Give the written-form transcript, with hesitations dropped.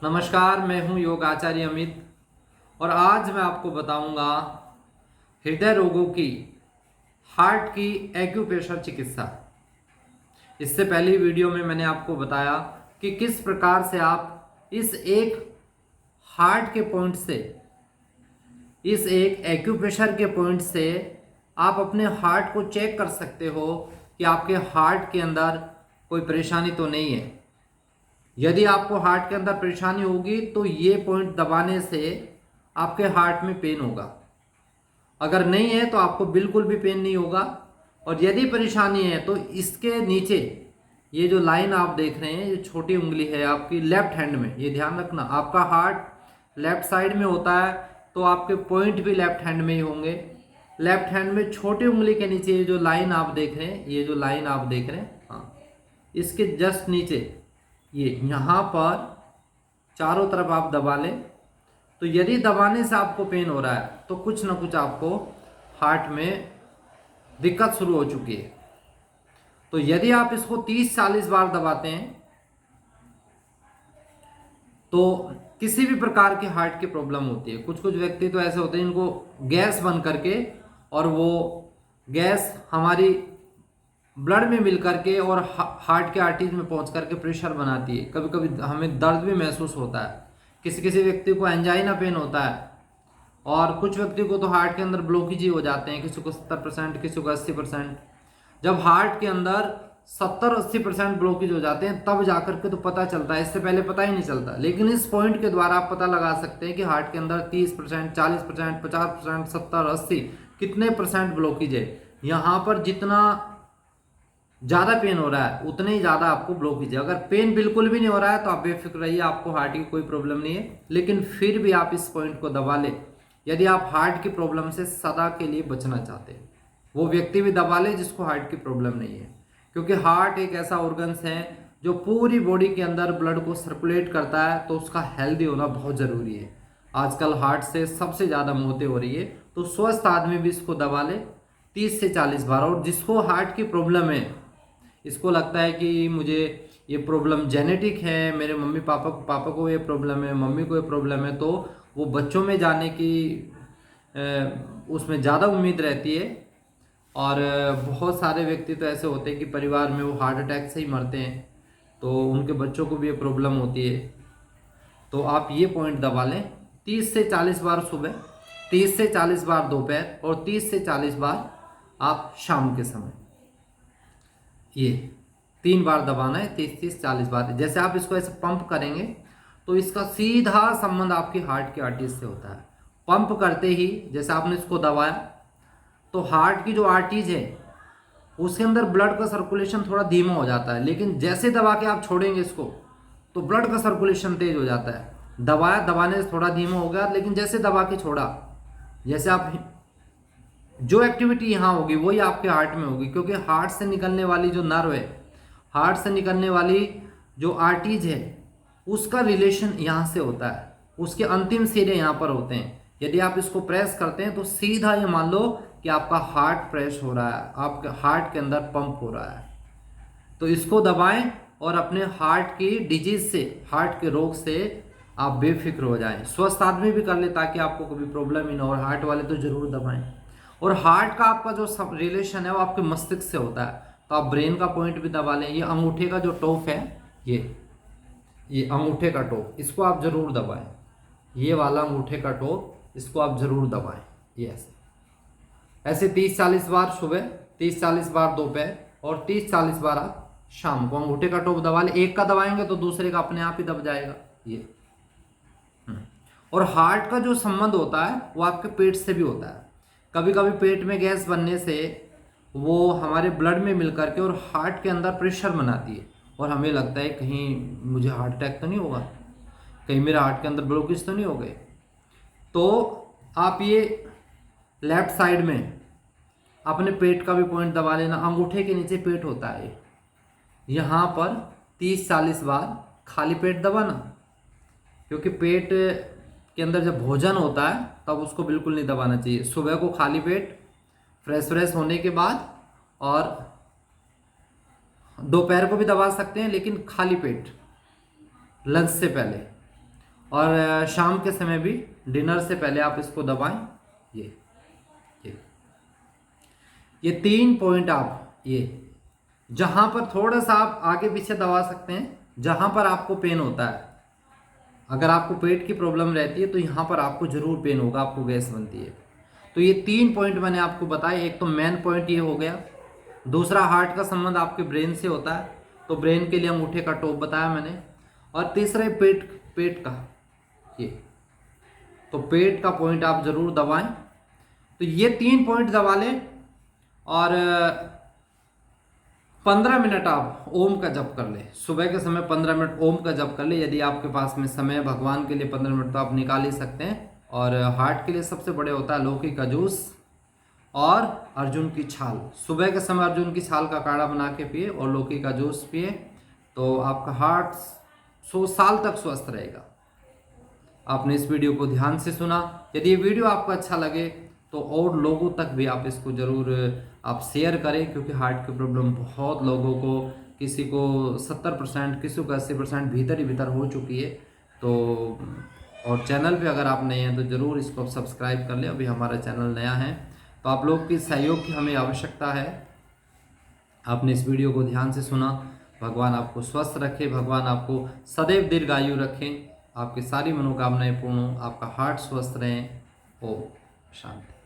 नमस्कार, मैं हूं योग आचार्य अमित और आज मैं आपको बताऊंगा हृदय रोगों की हार्ट की एक्यूप्रेशर चिकित्सा। इससे पहली वीडियो में मैंने आपको बताया कि किस प्रकार से आप इस एक हार्ट के पॉइंट से, इस एक एक्यूप्रेशर के पॉइंट से आप अपने हार्ट को चेक कर सकते हो कि आपके हार्ट के अंदर कोई परेशानी तो नहीं है। यदि आपको हार्ट के अंदर परेशानी होगी तो ये पॉइंट दबाने से आपके हार्ट में पेन होगा। अगर नहीं है तो आपको बिल्कुल भी पेन नहीं होगा। और यदि परेशानी है तो इसके नीचे ये जो लाइन आप देख रहे हैं, ये छोटी उंगली है आपकी लेफ्ट हैंड में, ये ध्यान रखना। आपका हार्ट लेफ्ट साइड में होता है तो आपके पॉइंट भी लेफ्ट हैंड में ही होंगे। लेफ्ट हैंड में छोटी उंगली के नीचे ये जो लाइन आप देख रहे हैं, ये जो लाइन आप देख रहे हैं, हाँ, इसके जस्ट नीचे ये यहाँ पर चारों तरफ आप दबा लें। तो यदि दबाने से आपको पेन हो रहा है तो कुछ ना कुछ आपको हार्ट में दिक्कत शुरू हो चुकी है। तो यदि आप इसको 30-40 बार दबाते हैं तो किसी भी प्रकार के हार्ट की प्रॉब्लम होती है। कुछ कुछ व्यक्ति तो ऐसे होते हैं जिनको गैस बन करके, और वो गैस हमारी ब्लड में मिल करके और हार्ट के आर्टरीज में पहुंच करके प्रेशर बनाती है। कभी कभी हमें दर्द भी महसूस होता है। किसी किसी व्यक्ति को एंजाइना पेन होता है, और कुछ व्यक्ति को तो हार्ट के अंदर ब्लॉकेज ही हो जाते हैं। किसी को 70%, किसी को 80%। जब हार्ट के अंदर 70-80% ब्लॉकेज हो जाते हैं तब जाकर के तो पता चलता है, इससे पहले पता ही नहीं चलता। लेकिन इस पॉइंट के द्वारा आप पता लगा सकते हैं कि हार्ट के अंदर 30%, 40%, 50%, 70-80 कितने परसेंट ब्लॉकेज है। यहाँ पर जितना ज़्यादा पेन हो रहा है उतने ही ज़्यादा आपको ब्लॉकेज है। अगर पेन बिल्कुल भी नहीं हो रहा है तो आप बेफिक्र रहिए, आपको हार्ट की कोई प्रॉब्लम नहीं है। लेकिन फिर भी आप इस पॉइंट को दबा लें यदि आप हार्ट की प्रॉब्लम से सदा के लिए बचना चाहते हैं। वो व्यक्ति भी दबा ले जिसको हार्ट की प्रॉब्लम नहीं है, क्योंकि हार्ट एक ऐसा ऑर्गन्स है जो पूरी बॉडी के अंदर ब्लड को सर्कुलेट करता है। तो उसका हेल्दी होना बहुत ज़रूरी है। आजकल हार्ट से सबसे ज़्यादा मौतें हो रही है, तो स्वस्थ आदमी भी इसको दबा ले 30 से 40 बार। और जिसको हार्ट की प्रॉब्लम है, इसको लगता है कि मुझे ये प्रॉब्लम जेनेटिक है, मेरे मम्मी पापा को ये प्रॉब्लम है, मम्मी को ये प्रॉब्लम है, तो वो बच्चों में जाने की उसमें ज़्यादा उम्मीद रहती है। और बहुत सारे व्यक्ति तो ऐसे होते हैं कि परिवार में वो हार्ट अटैक से ही मरते हैं, तो उनके बच्चों को भी ये प्रॉब्लम होती है। तो आप ये पॉइंट दबा लें 30 से 40 बार सुबह, 30 से 40 बार दोपहर, और 30 से 40 बार आप शाम के समय। ये 3 बार दबाना है, 30-40 बार। जैसे आप इसको ऐसे पंप करेंगे तो इसका सीधा संबंध आपकी हार्ट की आर्टरीज से होता है। पंप करते ही जैसे आपने इसको दबाया तो हार्ट की जो आर्टरीज है उसके अंदर ब्लड का सर्कुलेशन थोड़ा धीमा हो जाता है। लेकिन जैसे दबा के आप छोड़ेंगे इसको तो ब्लड का सर्कुलेशन तेज हो जाता है। दबाया, दबाने से थोड़ा धीमा हो गया, लेकिन जैसे दबा के छोड़ा, जैसे आप जो एक्टिविटी यहाँ होगी वही आपके हार्ट में होगी। क्योंकि हार्ट से निकलने वाली जो नर्व है, हार्ट से निकलने वाली जो आर्टरीज है, उसका रिलेशन यहाँ से होता है। उसके अंतिम सिरे यहाँ पर होते हैं। यदि आप इसको प्रेस करते हैं तो सीधा ये मान लो कि आपका हार्ट प्रेस हो रहा है, आपके हार्ट के अंदर पंप हो रहा है। तो इसको दबाएं और अपने हार्ट की डिजीज से, हार्ट के रोग से आप बेफिक्र हो जाएं। स्वस्थ आदमी भी कर ले ताकि आपको कभी प्रॉब्लम ही ना हो। और हार्ट वाले तो जरूर दबाएं। और हार्ट का आपका जो रिलेशन है वो आपके मस्तिष्क से होता है, तो आप ब्रेन का पॉइंट भी दबा लें। ये अंगूठे का जो टॉप है, ये अंगूठे का टॉप, इसको आप जरूर दबाएं। ये वाला अंगूठे का टॉप, इसको आप जरूर दबाएं। ये ऐसे 30-40 बार सुबह, 30-40 बार दोपहर, और 30-40 बार आप शाम को अंगूठे का टॉप दबा ले। एक का दबाएंगे तो दूसरे का अपने आप ही दब जाएगा ये। और हार्ट का जो संबंध होता है वो आपके पेट से भी होता है। कभी कभी पेट में गैस बनने से वो हमारे ब्लड में मिल करके और हार्ट के अंदर प्रेशर बनाती है, और हमें लगता है कहीं मुझे हार्ट अटैक तो नहीं होगा, कहीं मेरे हार्ट के अंदर ब्लॉकेज तो नहीं हो गए। तो आप ये लेफ्ट साइड में अपने पेट का भी पॉइंट दबा लेना। अंगूठे के नीचे पेट होता है, यहाँ पर 30-40 बार खाली पेट दबाना। क्योंकि पेट के अंदर जब भोजन होता है तब उसको बिल्कुल नहीं दबाना चाहिए। सुबह को खाली पेट फ्रेश होने के बाद, और दोपहर को भी दबा सकते हैं लेकिन खाली पेट लंच से पहले। और शाम के समय भी डिनर से पहले आप इसको दबाएं। ये ये ये 3 पॉइंट आप ये जहाँ पर थोड़ा सा आप आगे पीछे दबा सकते हैं, जहाँ पर आपको पेन होता है। अगर आपको पेट की प्रॉब्लम रहती है तो यहाँ पर आपको जरूर पेन होगा, आपको गैस बनती है। तो ये 3 पॉइंट मैंने आपको बताए। एक तो मेन पॉइंट ये हो गया। दूसरा, हार्ट का संबंध आपके ब्रेन से होता है, तो ब्रेन के लिए अंगूठे का टॉप बताया मैंने। और तीसरा पेट का ये, तो पेट का पॉइंट आप जरूर दबाएं। तो ये 3 पॉइंट दबा लें और 15 मिनट आप ओम का जप कर ले। सुबह के समय 15 मिनट ओम का जप कर ले। यदि आपके पास में समय भगवान के लिए 15 मिनट तो आप निकाल ही सकते हैं। और हार्ट के लिए सबसे बड़े होता है लौकी का जूस और अर्जुन की छाल। सुबह के समय अर्जुन की छाल का काढ़ा बना के पिए और लौकी का जूस पिए, तो आपका हार्ट 100 साल तक स्वस्थ रहेगा। आपने इस वीडियो को ध्यान से सुना। यदि ये वीडियो आपको अच्छा लगे तो और लोगों तक भी आप इसको ज़रूर आप शेयर करें, क्योंकि हार्ट की प्रॉब्लम बहुत लोगों को, किसी को 70%, किसी को 80% भीतर ही भीतर हो चुकी है। तो और चैनल पे अगर आप नए हैं तो ज़रूर इसको सब्सक्राइब कर लें। अभी हमारा चैनल नया है, तो आप लोग की सहयोग की हमें आवश्यकता है। आपने इस वीडियो को ध्यान से सुना। भगवान आपको स्वस्थ रखे, भगवान आपको सदैव दीर्घायु रखें, आपकी सारी मनोकामनाएं पूर्ण हो, आपका हार्ट स्वस्थ रहे। ओम शांति।